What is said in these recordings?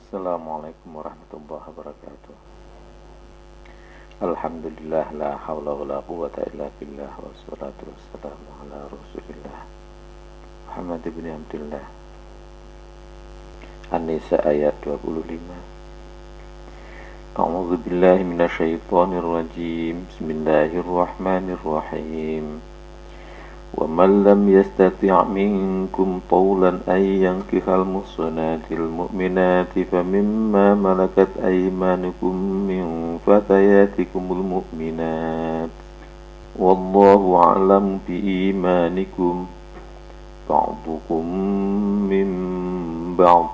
Assalamualaikum warahmatullahi wabarakatuh. Alhamdulillah la hawla wa la quwwata illa billah wassalatu wassalamu ala rasulillah Muhammad ibn Abdullah. An-Nisa ayat 25. A'udzu billahi minasyaitonir rajim. Bismillahirrahmanirrahim. وَمَنْ لَمْ يَسْتَطِعْ مِنْكُمْ طَوْلًا أَنْ يَنْكِحَ الْمُحْصَنَاتِ الْمُؤْمِنَاتِ فَمِمَّا مَلَكَتْ أَيْمَانُكُمْ مِنْ فَتَيَاتِكُمُ الْمُؤْمِنَاتِ وَاللَّهُ أَعْلَمُ بِإِيمَانِكُمْ بَعْضُكُمْ مِنْ بَعْضٍ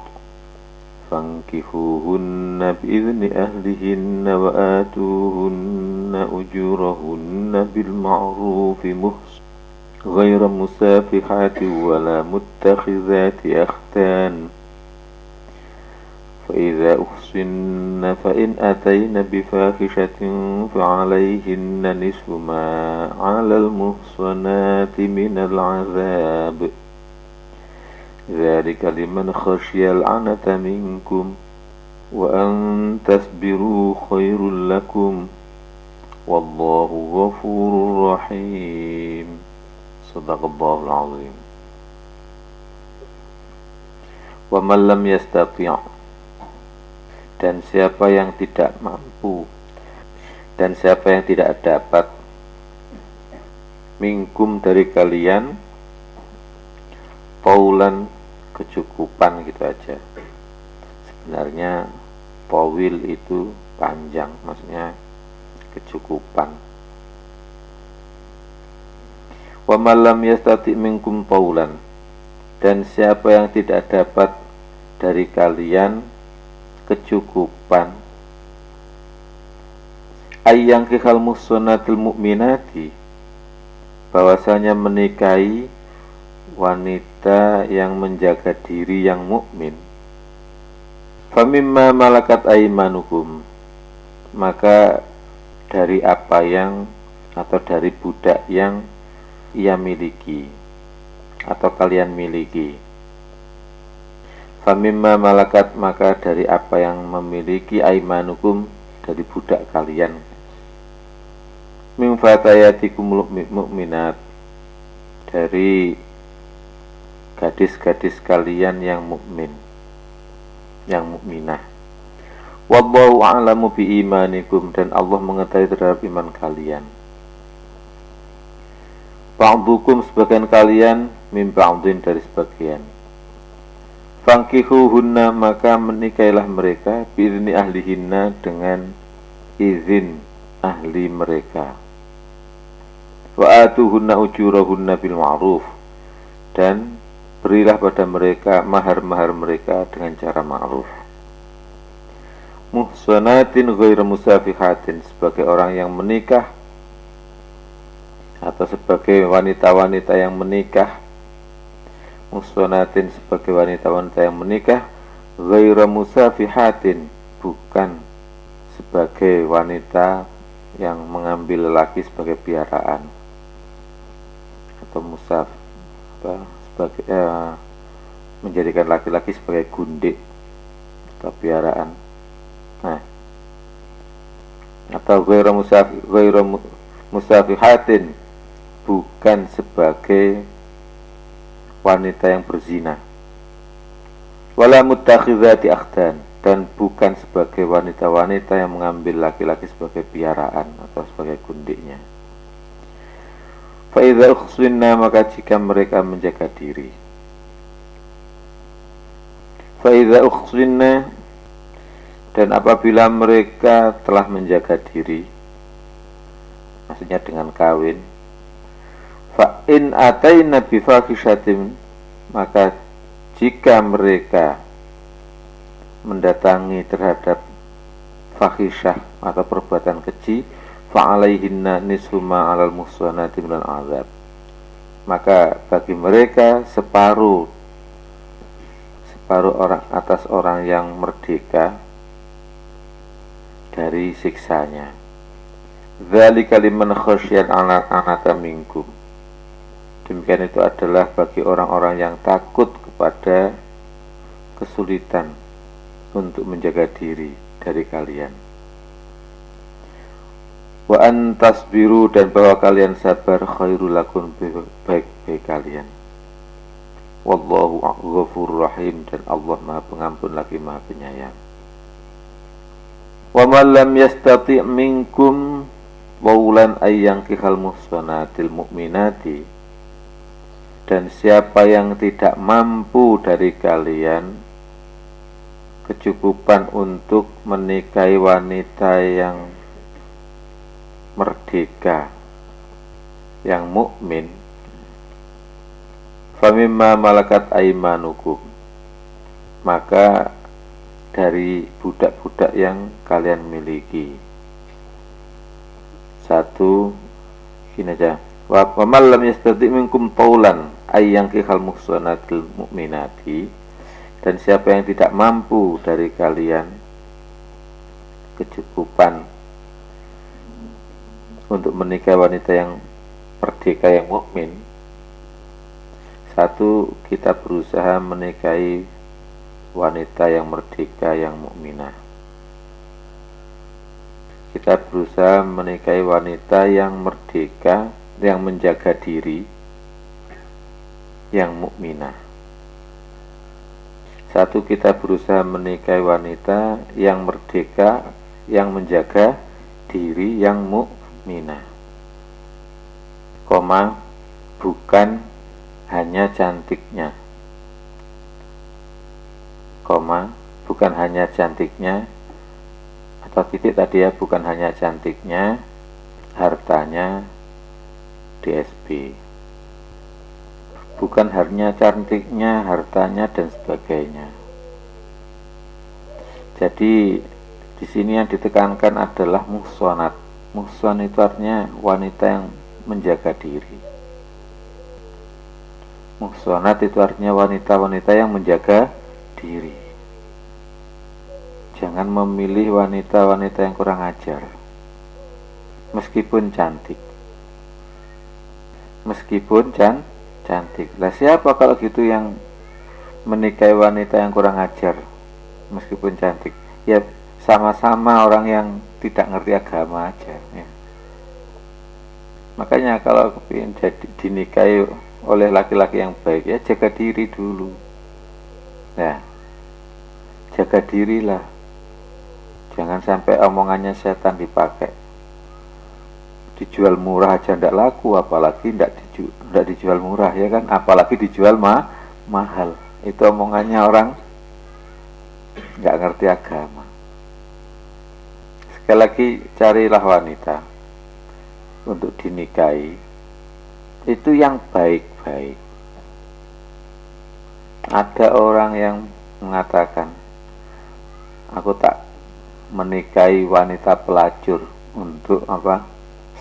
فَانكِحُوهُنَّ بِإِذْنِ أَهْلِهِنَّ وَآتُوهُنَّ أُجُورَهُنَّ بِالْمَعْرُوفِ غير مسافحات ولا متخذات أخدان فإذا أحصن فإن أتين بفاحشة فعليهن نصف ما على المحصنات من العذاب ذلك لمن خشي العنة منكم وأن تصبروا خير لكم والله غفور رحيم. Sadaqallahul azim. Wa man lam yastati', dan siapa yang tidak mampu dan siapa yang tidak dapat minkum dari kalian paulan kecukupan gitu aja. Sebenarnya tawil itu panjang, maksudnya kecukupan. Wa man lam yastati' minkum taulan, dan siapa yang tidak dapat dari kalian kecukupan ayyang kihal muhsanatil mu'minati, bahwasanya menikahi wanita yang menjaga diri yang mukmin, famimma malakat aimanukum, maka dari apa yang atau dari budak yang ia miliki atau kalian miliki. Famimma malakat, maka dari apa yang memiliki aimanukum, dari budak kalian. Min fatayatikumul mu'minat, dari gadis-gadis kalian yang mukmin, yang mukminah. Wallahu a'lamu bi imanikum, dan Allah mengetahui terhadap iman kalian. Ba'dukum, sebagian kalian, min ba'din, dari sebagian. Fankihuhunna, maka menikailah mereka, bi'izni ahlihinna, dengan izin ahli mereka. Wa atuhunna ujurahunna bil ma'ruf, dan berilah pada mereka mahar-mahar mereka dengan cara ma'ruf. Muhsanatin ghairu musafihatin, sebagai orang yang menikah atau sebagai wanita-wanita yang menikah. Muhsanatin, sebagai wanita-wanita yang menikah, ghairu musafihatin, bukan sebagai wanita yang mengambil lelaki sebagai piaraan, atau sebagai menjadikan laki-laki sebagai gundik atau piaraan. Nah, atau ghairu musafihatin, bukan sebagai wanita yang berzina. Wala muttakhizati akhdan, dan bukan sebagai wanita-wanita yang mengambil laki-laki sebagai piaraan atau sebagai gundiknya. Fa idza ukhsinna, maka jika mereka menjaga diri. Fa idza ukhsinna, dan apabila mereka telah menjaga diri, maksudnya dengan kawin. Fa in ataina bi fahishatin, maka jika mereka mendatangi terhadap fahisyah atau perbuatan keji, fa alaihinna nisfu ma 'alal muhsanati minal 'adzab, maka bagi mereka separuh orang atas orang yang merdeka dari siksanya. Dzalika liman khasyal anata minkum, demikian itu adalah bagi orang-orang yang takut kepada kesulitan untuk menjaga diri dari kalian. Wa antasbiru, dan bahwa kalian sabar, khairul lakum, baik-baik kalian. Wallahu ghafurur rahim, dan Allah Maha Pengampun lagi Maha Penyayang. Wa man lam yastati' minkum waulan ayyankihal muhsanatil mu'minati, dan siapa yang tidak mampu dari kalian kecukupan untuk menikahi wanita yang merdeka, yang mukmin, famimma malakat aimanukum, maka dari budak-budak yang kalian miliki. Satu, gini aja, wa man lam yastati' minkum taulan ayyankihal muhsanatil mu'minati, dan siapa yang tidak mampu dari kalian kecukupan untuk menikah wanita yang merdeka, yang mukmin. Satu, kita berusaha menikahi wanita yang merdeka, yang mukminah. Kita berusaha menikahi wanita yang merdeka, yang menjaga diri, yang mukminah. Satu, kita berusaha menikahi wanita yang merdeka, yang menjaga diri, yang mukminah. Koma, bukan hanya cantiknya. Koma, bukan hanya cantiknya, atau titik tadi ya, bukan hanya cantiknya, hartanya, DSP. Bukan hanya cantiknya, hartanya, dan sebagainya. Jadi di sini yang ditekankan adalah muhsanat. Muhsan itu artinya wanita yang menjaga diri. Muhsanat itu artinya wanita-wanita yang menjaga diri. Jangan memilih wanita-wanita yang kurang ajar, meskipun cantik. Meskipun cantik. Lah siapa kalau gitu yang menikahi wanita yang kurang ajar meskipun cantik? Ya sama-sama orang yang tidak ngerti agama aja ya. Makanya kalau ingin dinikahi oleh laki-laki yang baik, ya jaga diri dulu. Ya, jaga dirilah. Jangan sampai omongannya setan dipakai. Dijual murah aja ndak laku, apalagi ndak dijual murah, ya kan? Apalagi dijual mahal. Itu omongannya orang nggak ngerti agama. Sekali lagi, carilah wanita untuk dinikahi itu yang baik-baik. Ada orang yang mengatakan, aku tak menikahi wanita pelacur untuk apa?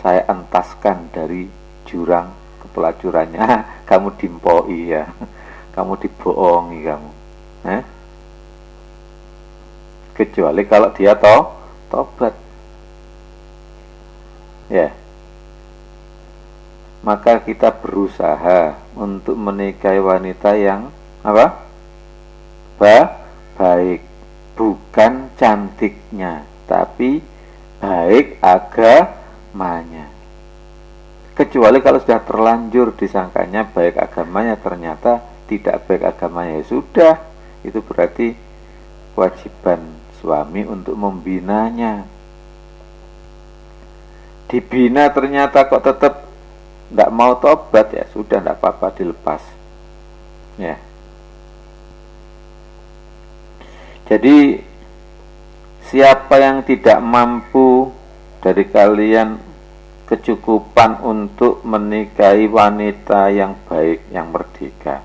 Saya entaskan dari jurang kepelacurannya. Kamu dimpoi ya, kamu dibohongi kamu. Kecuali kalau dia tobat, ya. Maka kita berusaha untuk menikahi wanita yang apa? Baik, bukan cantiknya, tapi baik agamanya. Kecuali kalau sudah terlanjur disangkanya baik agamanya, ternyata tidak baik agamanya, ya sudah, itu berarti kewajiban suami untuk membinanya. Dibina ternyata kok tetap tidak mau tobat, ya sudah, tidak apa-apa, dilepas ya. Jadi siapa yang tidak mampu dari kalian kecukupan untuk menikahi wanita yang baik, yang merdeka.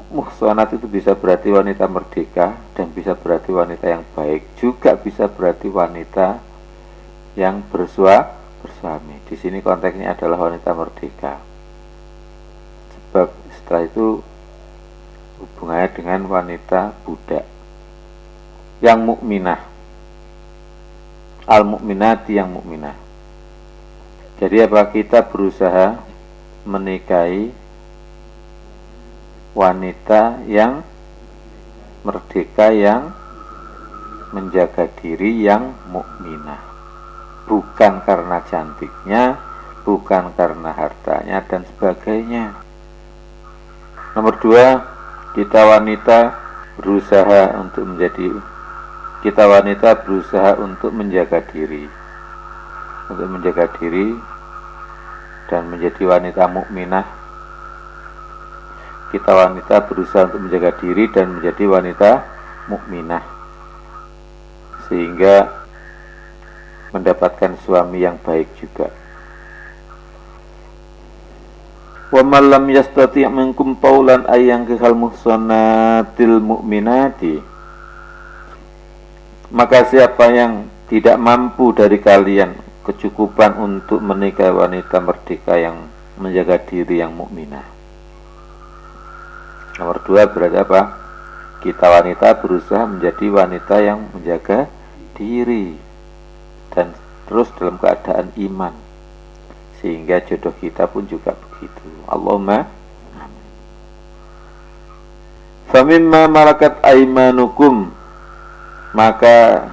Muhsanat itu bisa berarti wanita merdeka, dan bisa berarti wanita yang baik, juga bisa berarti wanita yang bersuami. Di sini konteksnya adalah wanita merdeka. Sebab setelah itu hubungannya dengan wanita budak yang mukminah, al-mukminati, yang mukminah. Jadi apa? Kita berusaha menikahi wanita yang merdeka, yang menjaga diri yang mukminah, bukan karena cantiknya, bukan karena hartanya dan sebagainya. Nomor 2, kita wanita berusaha untuk menjaga diri, dan menjadi wanita mukminah. Kita wanita berusaha untuk menjaga diri dan menjadi wanita mukminah, sehingga mendapatkan suami yang baik juga. Wa man lam yastati' minkum taulan ayyang kal muhsanatil mu'minati, maka siapa yang tidak mampu dari kalian kecukupan untuk menikahi wanita merdeka yang menjaga diri yang mukminah. Nomor 2 berarti apa? Kita wanita berusaha menjadi wanita yang menjaga diri dan terus dalam keadaan iman, sehingga jodoh kita pun juga begitu. Allahumma amin. Famimma malakat aimanukum, maka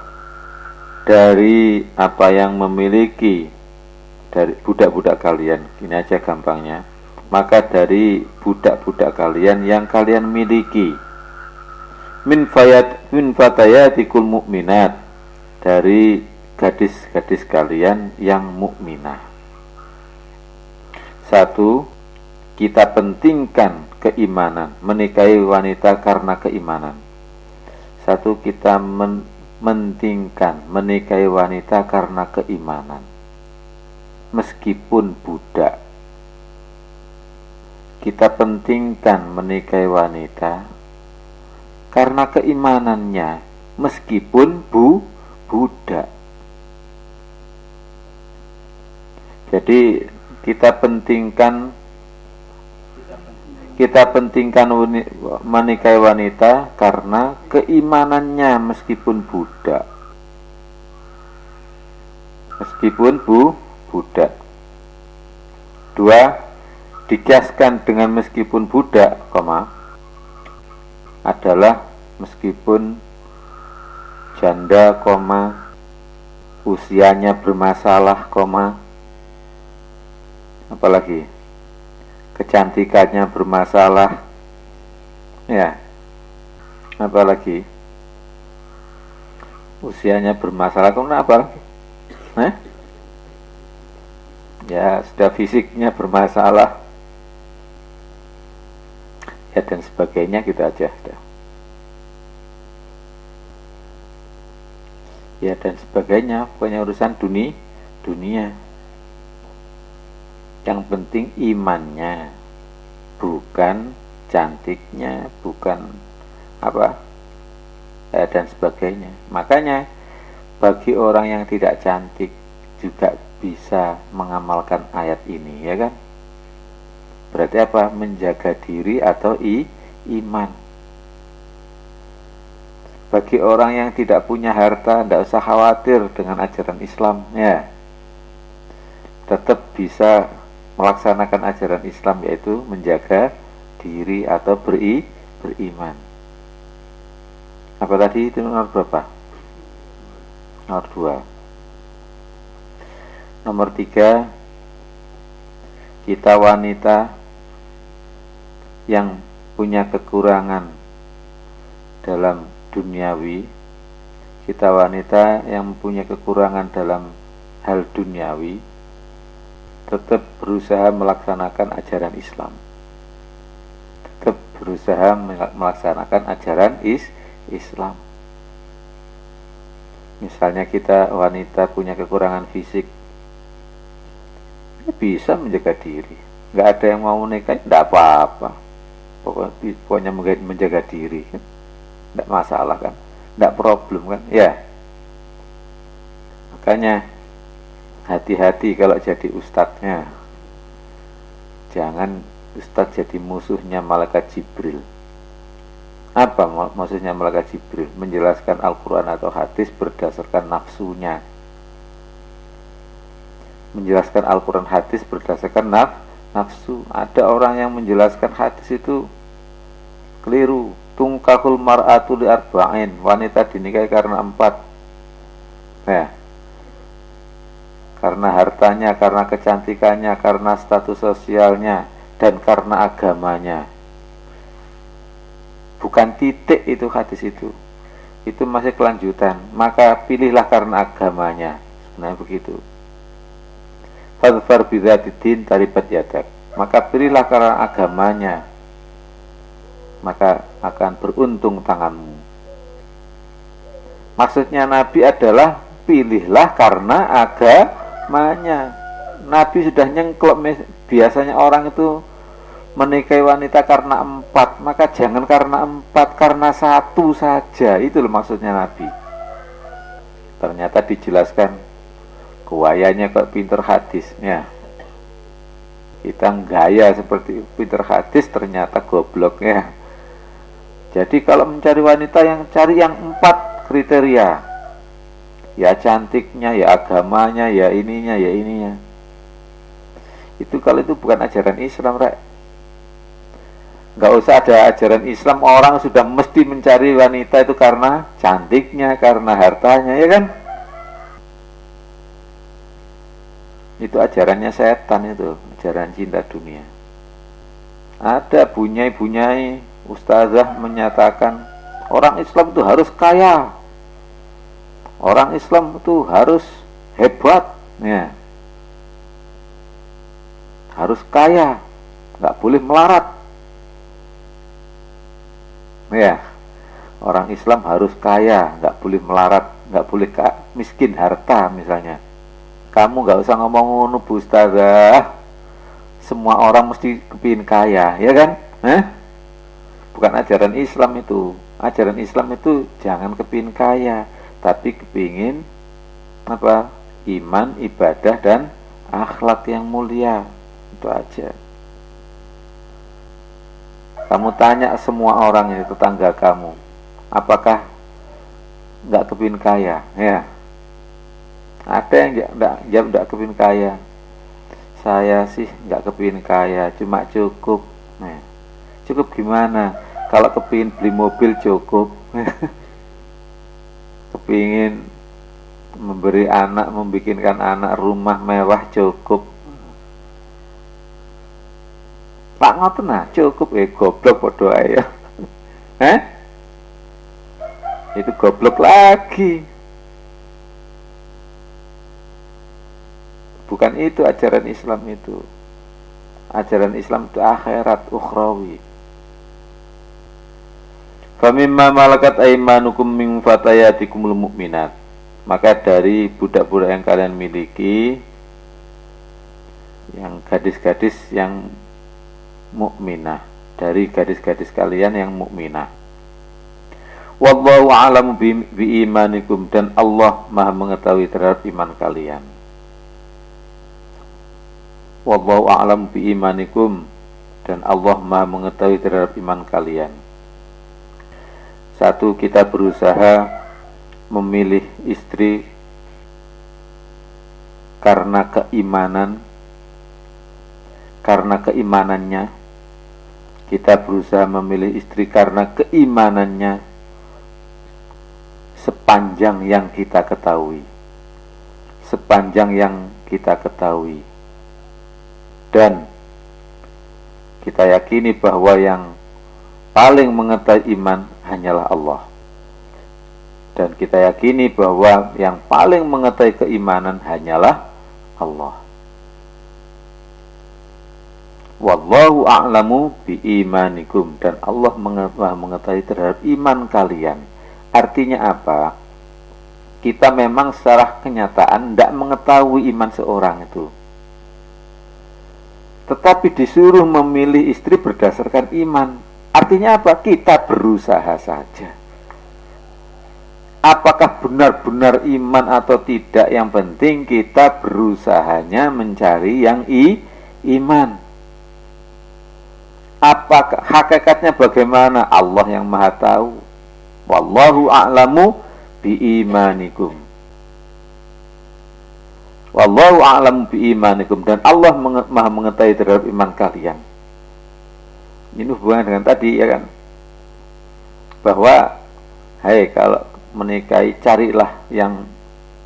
dari apa yang memiliki dari budak-budak kalian, gini aja gampangnya, maka dari budak-budak kalian yang kalian miliki, min fatayatikul mu'minat, dari gadis-gadis kalian yang mukminah. 1. Kita pentingkan keimanan, menikahi wanita karena keimanan. 1. Kita mentingkan menikahi wanita karena keimanan, meskipun budak. Kita pentingkan menikahi wanita karena keimanannya, meskipun budak. Jadi kita pentingkan menikahi wanita karena keimanannya, meskipun budak. Budak. 2. Dikiaskan dengan meskipun budak, adalah meskipun janda, usianya bermasalah, apalagi kecantikannya bermasalah, ya, apalagi usianya bermasalah, apa lagi? Ya, sudah fisiknya bermasalah, ya, dan sebagainya, gitu aja. Ya, dan sebagainya, pokoknya urusan dunia. Yang penting imannya, bukan cantiknya, bukan dan sebagainya. Makanya bagi orang yang tidak cantik juga bisa mengamalkan ayat ini, ya kan? Berarti apa? Menjaga diri atau iman. Bagi orang yang tidak punya harta, tidak usah khawatir dengan ajaran Islam, ya. Tetap bisa melaksanakan ajaran Islam, yaitu menjaga diri atau beriman. Apa tadi itu nomor berapa? Nomor 2. Nomor 3, kita wanita yang punya kekurangan dalam duniawi, kita wanita yang mempunyai kekurangan dalam hal duniawi, tetap berusaha melaksanakan ajaran Islam, tetap berusaha melaksanakan ajaran Islam. Misalnya kita wanita punya kekurangan fisik, bisa menjaga diri, nggak ada yang mau menikah, tidak apa-apa, pokoknya menjaga diri kan, tidak masalah kan, tidak problem kan, ya. Makanya hati-hati kalau jadi ustadznya, jangan ustadz jadi musuhnya malaikat Jibril. Apa maksudnya malaikat Jibril? Menjelaskan Al-Quran atau hadis berdasarkan nafsunya, menjelaskan Al-Quran hadis berdasarkan nafsu. Ada orang yang menjelaskan hadis itu keliru, tungkahul mar'atu li arba'in, wanita dinikahi karena 4. Nah, karena hartanya, karena kecantikannya, karena status sosialnya, dan karena agamanya. Bukan titik itu hadis itu masih kelanjutan. Maka pilihlah karena agamanya. Sebenarnya begitu. Fadfar bidzatid taribat yadak. Maka pilihlah karena agamanya, maka akan beruntung tanganmu. Maksudnya Nabi adalah pilihlah karena agamanya. Nabi sudah nyengklok. Biasanya orang itu menikahi wanita karena 4, maka jangan karena 4, karena 1 saja. Itu loh maksudnya Nabi. Ternyata dijelaskan gayanya kok pinter hadisnya. Kita gaya seperti pinter hadis, ternyata gobloknya. Jadi kalau mencari wanita, yang cari yang 4 kriteria. Ya cantiknya, ya agamanya, ya ininya, ya ininya. Itu kalau itu bukan ajaran Islam, Rek. Nggak usah ada ajaran Islam, orang sudah mesti mencari wanita itu karena cantiknya, karena hartanya, ya kan? Itu ajarannya setan, itu ajaran cinta dunia. Ada bunyai-bunyai ustazah menyatakan orang Islam itu harus kaya, orang Islam itu harus hebat, ya. Harus kaya, nggak boleh melarat. Ya, orang Islam harus kaya, nggak boleh melarat, nggak boleh miskin harta misalnya. Kamu nggak usah ngomong ngono Bu Ustazah. Semua orang mesti kepingin kaya, ya kan? Bukan ajaran Islam itu. Ajaran Islam itu jangan kepingin kaya, tapi kepingin apa? Iman, ibadah, dan akhlak yang mulia. Itu aja. Kamu tanya semua orang ini, tetangga kamu, apakah nggak kepingin kaya? Ya, ada yang jawab nggak kepingin kaya. Saya sih nggak kepingin kaya, cuma cukup. Nah, cukup gimana? Kalau kepingin beli mobil cukup, kepingin memberi anak, membikinkan anak rumah mewah cukup. Pak ngoten nah, cukup goblok podo ae. Itu goblok lagi. Bukan itu ajaran Islam itu. Ajaran Islam itu akhirat ukhrawi. Famimma malakat aimanukum min fatayatikumul mu'minat. Maka dari budak-budak yang kalian miliki, yang gadis-gadis yang mukminah, dari gadis-gadis kalian yang mukminah. Wallahu a'lamu bi imanikum, dan Allah Maha mengetahui terhadap iman kalian. Wallahu a'lamu bi imanikum, dan Allah Maha mengetahui terhadap iman kalian. Satu, kita berusaha memilih istri karena keimanannya. Kita berusaha memilih istri karena keimanannya sepanjang yang kita ketahui. Sepanjang yang kita ketahui. Dan kita yakini bahwa yang paling mengetahui iman hanyalah Allah. Dan kita yakini bahwa yang paling mengetahui keimanan hanyalah Allah. Wallahu a'lamu bi imanikum, dan Allah mengetahui terhadap iman kalian. Artinya apa? Kita memang secara kenyataan tidak mengetahui iman seorang itu, tetapi disuruh memilih istri berdasarkan iman. Artinya apa? Kita berusaha saja. Apakah benar-benar iman atau tidak, yang penting kita berusahanya mencari yang iman. Apakah hakikatnya bagaimana? Allah yang Maha tahu. Wallahu a'lamu bi imanikum. Wallahu a'lamu bi imanikum, dan Allah Maha mengetahui terhadap iman kalian. Ini hubungan dengan tadi, ya kan? bahwa hai kalau menikahi carilah yang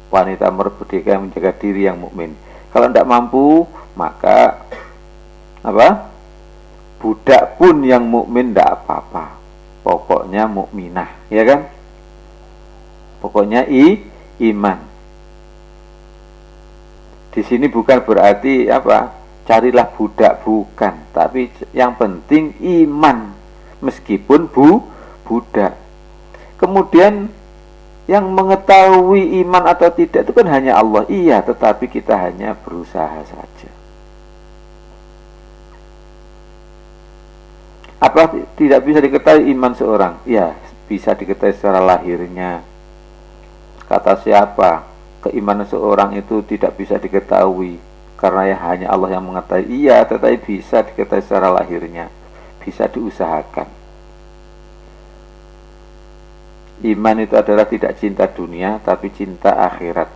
wanita merdeka yang menjaga diri yang mukmin. Kalau tidak mampu maka apa? Budak pun yang mukmin tidak apa-apa. Pokoknya mukminah, ya kan? Pokoknya iman. Di sini bukan berarti apa? Carilah budak, bukan, tapi yang penting iman meskipun budak. Kemudian yang mengetahui iman atau tidak itu kan hanya Allah. Iya, tetapi kita hanya berusaha saja. Apa tidak bisa diketahui iman seorang? Ya, bisa diketahui secara lahirnya. Kata siapa? Keimanan seorang itu tidak bisa diketahui karena ya hanya Allah yang mengetahui. Iya, tetapi bisa diketahui secara lahirnya. Bisa diusahakan. Iman itu adalah tidak cinta dunia tapi cinta akhirat.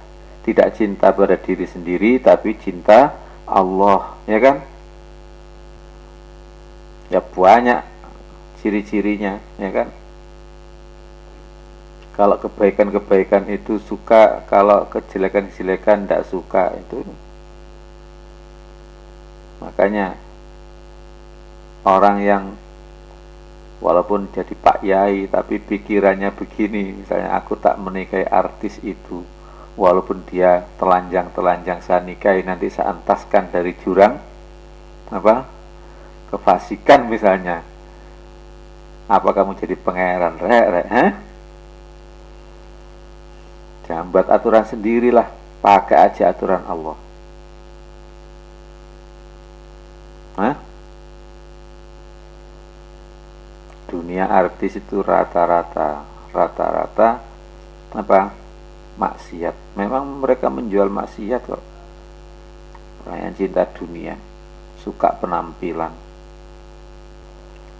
Tidak cinta pada diri sendiri tapi cinta Allah, ya kan? Ya banyak ciri-cirinya, ya kan? Kalau kebaikan-kebaikan itu suka, kalau kejelekan-kejelekan tidak suka, itu. Makanya orang yang walaupun jadi Pak Yai tapi pikirannya begini, misalnya aku tak menikahi artis itu walaupun dia telanjang saya nikahi, nanti saya entaskan dari jurang apa kefasikan misalnya. Apa kamu jadi pangeran rek? Jangan buat aturan sendirilah, pakai aja aturan Allah. Dunia artis itu rata-rata apa? Maksiat. Memang mereka menjual maksiat kok. Orang yang cinta dunia, suka penampilan.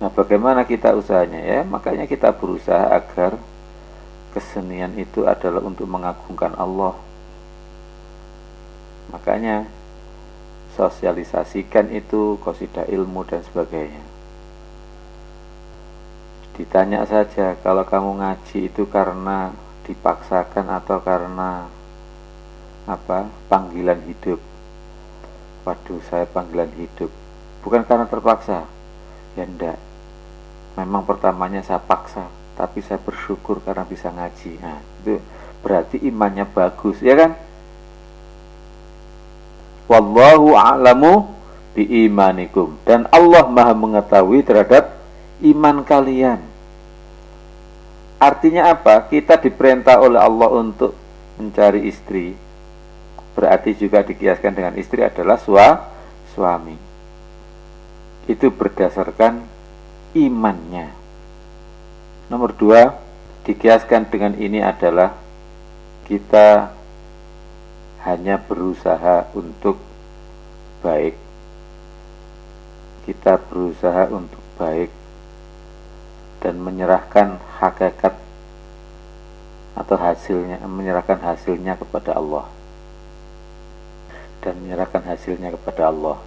Nah, bagaimana kita usahanya ya? Makanya kita berusaha agar kesenian itu adalah untuk mengagungkan Allah. Makanya sosialisasikan itu qasidah ilmu dan sebagainya. Ditanya saja, kalau kamu ngaji itu karena dipaksakan atau karena apa? Panggilan hidup. Waduh, saya panggilan hidup. Bukan karena terpaksa. Ya enggak. Memang pertamanya saya paksa, tapi saya bersyukur karena bisa ngaji. Nah, itu berarti imannya bagus, ya kan? Wallahu a'lamu biimanikum. Dan Allah Maha mengetahui terhadap iman kalian. Artinya apa? Kita diperintah oleh Allah untuk mencari istri. Berarti juga dikiaskan dengan istri adalah suami. Itu berdasarkan imannya. Nomor 2, dikiaskan dengan ini adalah kita hanya berusaha untuk baik. Kita berusaha untuk baik dan menyerahkan hakikat atau hasilnya, menyerahkan hasilnya kepada Allah. Dan menyerahkan hasilnya kepada Allah.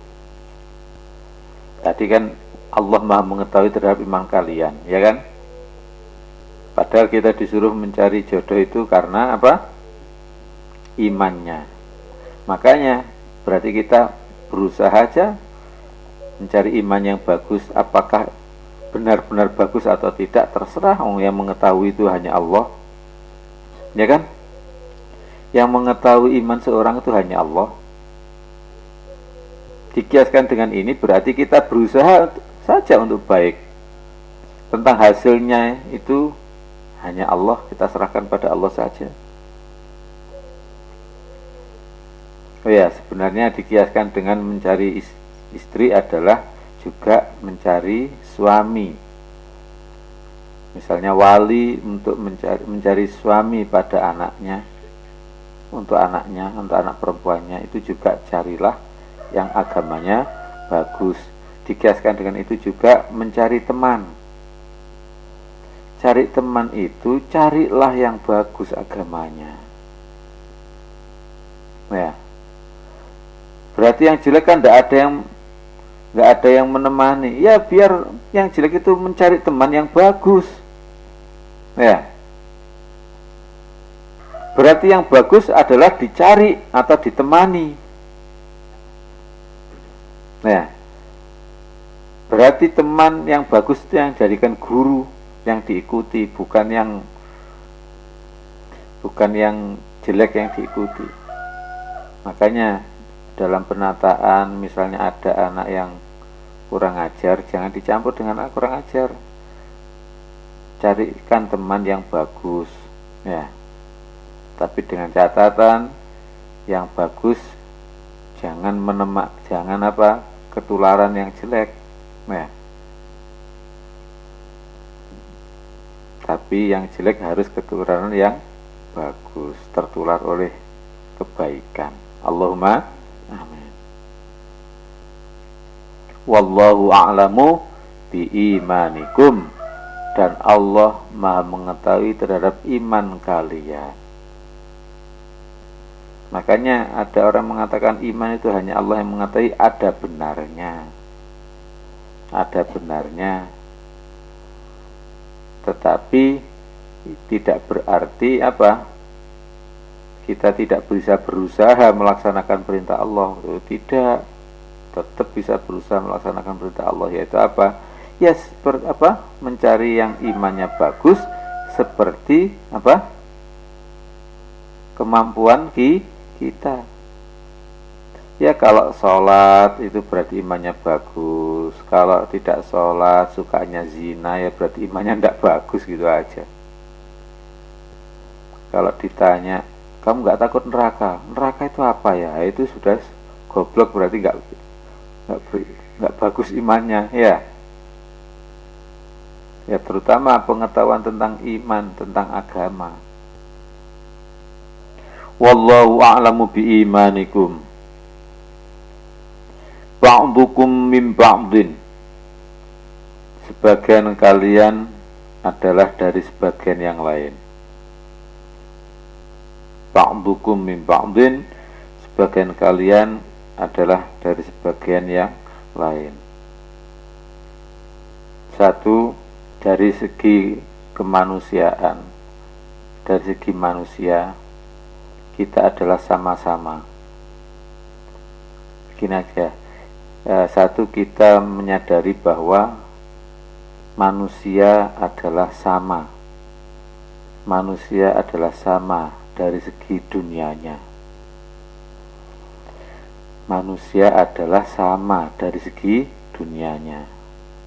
Tadi kan Allah Maha mengetahui terhadap iman kalian, ya kan? Padahal kita disuruh mencari jodoh itu karena apa? Imannya. Makanya berarti kita berusaha aja mencari iman yang bagus. Apakah benar-benar bagus atau tidak terserah, yang mengetahui itu hanya Allah, ya kan? Yang mengetahui iman seorang itu hanya Allah. Dikiaskan dengan ini berarti kita berusaha saja untuk baik. Tentang hasilnya itu hanya Allah, kita serahkan pada Allah saja. Oh ya, sebenarnya dikiaskan dengan mencari istri adalah juga mencari suami. Misalnya wali untuk mencari suami pada anaknya, untuk anak perempuannya, itu juga carilah yang agamanya bagus. Dikiaskan dengan itu juga mencari teman. Cari teman itu carilah yang bagus agamanya. Ya. Berarti yang jelek kan tidak ada yang menemani. Ya biar yang jelek itu mencari teman yang bagus. Ya. Berarti yang bagus adalah dicari atau ditemani. Ya. Berarti teman yang bagus itu yang jadikan guru, yang diikuti, bukan yang jelek yang diikuti. Makanya dalam penataan misalnya ada anak yang kurang ajar, jangan dicampur dengan anak kurang ajar. Carikan teman yang bagus, ya. Tapi dengan catatan yang bagus jangan ketularan yang jelek, ya. Tapi yang jelek harus ketularan yang bagus, tertular oleh kebaikan. Allahumma amin. Wallahu a'lamu biimanikum, dan Allah Maha mengetahui terhadap iman kalian. Makanya ada orang mengatakan iman itu hanya Allah yang mengetahui, ada benarnya. Ada benarnya. Tetapi tidak berarti kita tidak bisa berusaha melaksanakan perintah Allah. Tidak. Tetap bisa berusaha melaksanakan perintah Allah, yaitu ya seperti mencari yang imannya bagus, seperti kemampuan kita. Ya kalau sholat itu berarti imannya bagus, kalau tidak sholat sukanya zina, ya berarti imannya tidak bagus, gitu aja. Kalau ditanya, kamu nggak takut neraka? Neraka itu apa ya? Itu sudah goblok, berarti nggak bagus imannya, ya. Ya terutama pengetahuan tentang iman, tentang agama. Wallahu a'lamu biimanikum. Ba'dukum min ba'din. Sebagian kalian adalah dari sebagian yang lain. Ba'dukum min ba'din. Sebagian kalian adalah dari sebagian yang lain. Satu, dari segi kemanusiaan, dari segi manusia, kita adalah sama-sama. Gini aja, satu, kita menyadari bahwa manusia adalah sama. Manusia adalah sama dari segi dunianya. Manusia adalah sama dari segi dunianya.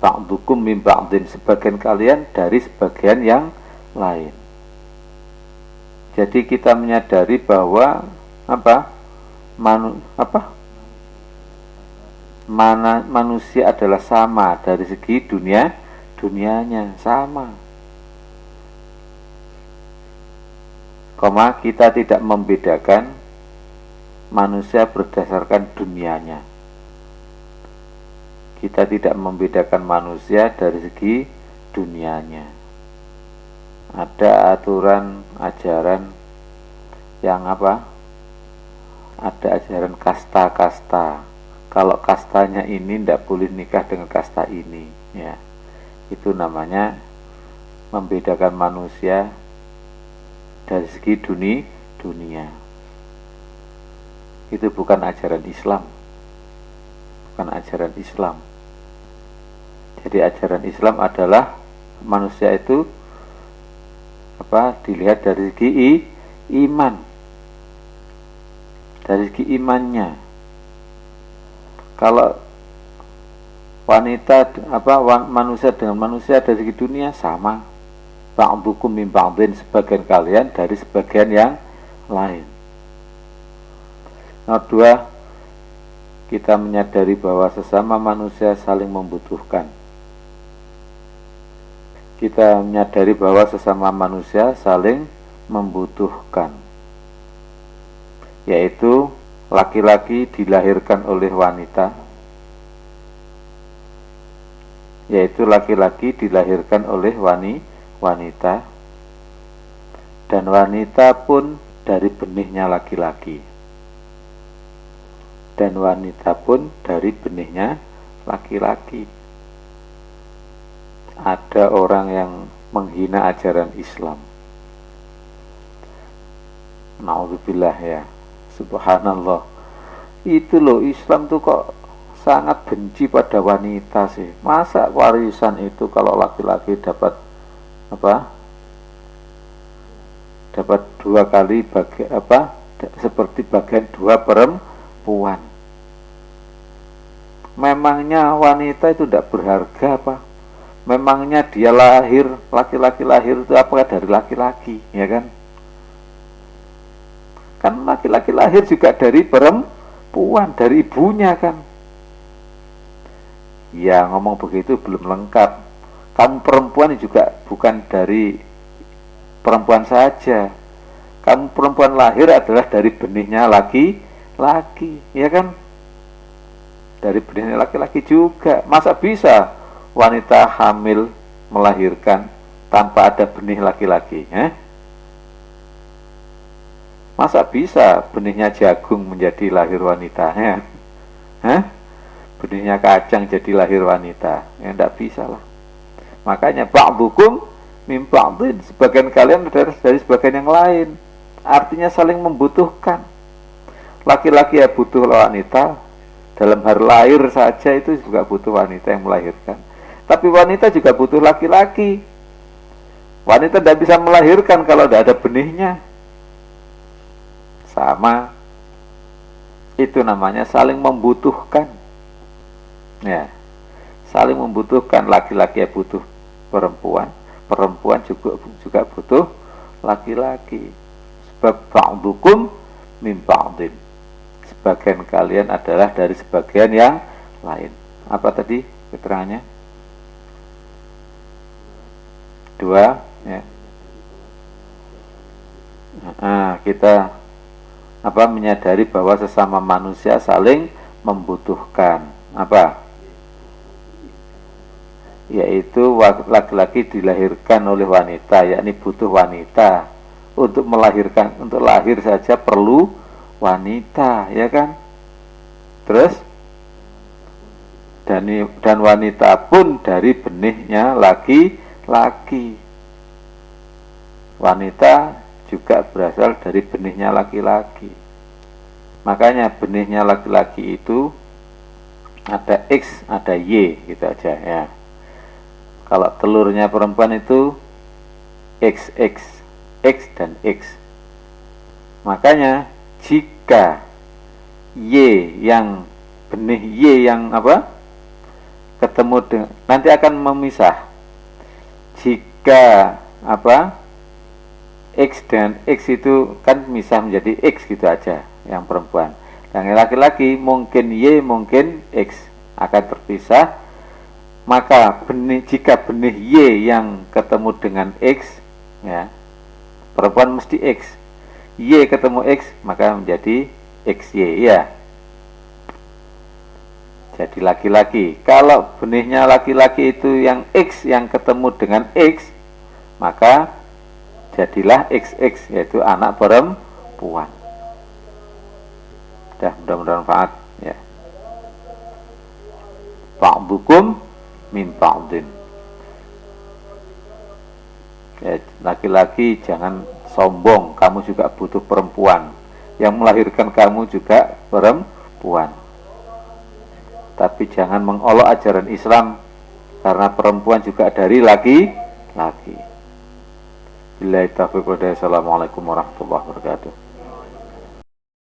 Ba'dukum min ba'din, sebagian kalian dari sebagian yang lain. Jadi kita menyadari bahwa manusia adalah sama dari segi dunianya sama. Kita tidak membedakan manusia berdasarkan dunianya. Kita tidak membedakan manusia dari segi dunianya. Ada aturan ajaran yang ada ajaran kasta-kasta. Kalau kastanya ini tidak boleh nikah dengan kasta ini, ya. Itu namanya membedakan manusia dari segi dunia. Itu bukan ajaran Islam. Bukan ajaran Islam. Jadi ajaran Islam adalah manusia itu dilihat dari segi iman, dari segi imannya. Kalau manusia dengan manusia dari segi dunia sama. Ba'dukum min ba'din, sebagian kalian dari sebagian yang lain. Nomor 2, kita menyadari bahwa sesama manusia saling membutuhkan. Kita menyadari bahwa sesama manusia saling membutuhkan, yaitu laki-laki dilahirkan oleh wanita, wanita, dan wanita pun dari benihnya laki-laki, Ada orang yang menghina ajaran Islam. Naudzubillah ya. Subhanallah. Itu loh, Islam tuh kok sangat benci pada wanita sih. Masa warisan itu kalau laki-laki dapat apa? Dapat 2 kali seperti bagian 2 perempuan. Memangnya wanita itu tidak berharga apa? Memangnya dia lahir, laki-laki lahir itu apakah dari laki-laki, ya kan? Kan laki-laki lahir juga dari perempuan, dari ibunya kan. Ya, ngomong begitu belum lengkap. Kamu perempuan juga bukan dari perempuan saja. Kamu perempuan lahir adalah dari benihnya laki-laki, ya kan? Dari benihnya laki-laki juga. Masa bisa wanita hamil melahirkan tanpa ada benih laki-laki? Masa bisa benihnya jagung menjadi lahir wanitanya? Benihnya kacang jadi lahir wanita? Ya tidak bisa lah. Makanya ba'dukum min ba'din, sebagian kalian dari sebagian yang lain. Artinya saling membutuhkan. Laki-laki ya butuh wanita. Dalam hal lahir saja itu juga butuh wanita yang melahirkan. Tapi wanita juga butuh laki-laki. Wanita tidak bisa melahirkan kalau tidak ada benihnya. Sama, itu namanya saling membutuhkan. Ya, saling membutuhkan. Laki-laki ya butuh perempuan, perempuan juga butuh laki-laki. Sebab ba'dukum min ba'din, sebagian kalian adalah dari sebagian yang lain. Apa tadi keterangannya? 2 ya. Kita menyadari bahwa sesama manusia saling membutuhkan. Yaitu laki-laki dilahirkan oleh wanita, yakni butuh wanita untuk melahirkan. Untuk lahir saja perlu wanita, ya kan? Terus dan wanita pun dari benihnya laki-laki. Wanita juga berasal dari benihnya laki-laki. Makanya benihnya laki-laki itu ada X, ada Y, gitu aja ya. Kalau telurnya perempuan itu XX, X dan X. Makanya jika benih Y yang ketemu dengan, nanti akan memisah. Jika X dan X itu kan misah menjadi X gitu aja, yang perempuan. Yang laki-laki mungkin Y, mungkin X akan terpisah. Maka jika benih Y yang ketemu dengan X, ya, perempuan mesti X. Y ketemu X, maka menjadi XY, ya. Jadi laki-laki. Kalau benihnya laki-laki itu yang X yang ketemu dengan X, maka jadilah XX, yaitu anak perempuan. Mudah-mudahan manfaat, ya. Ba'dukum min ba'din. Ya, laki-laki jangan sombong, kamu juga butuh perempuan. Yang melahirkan kamu juga perempuan. Tapi jangan mengolok ajaran Islam, karena perempuan juga dari laki-laki. Billahi taufiq wal hidayah. Assalamualaikum warahmatullahi wabarakatuh.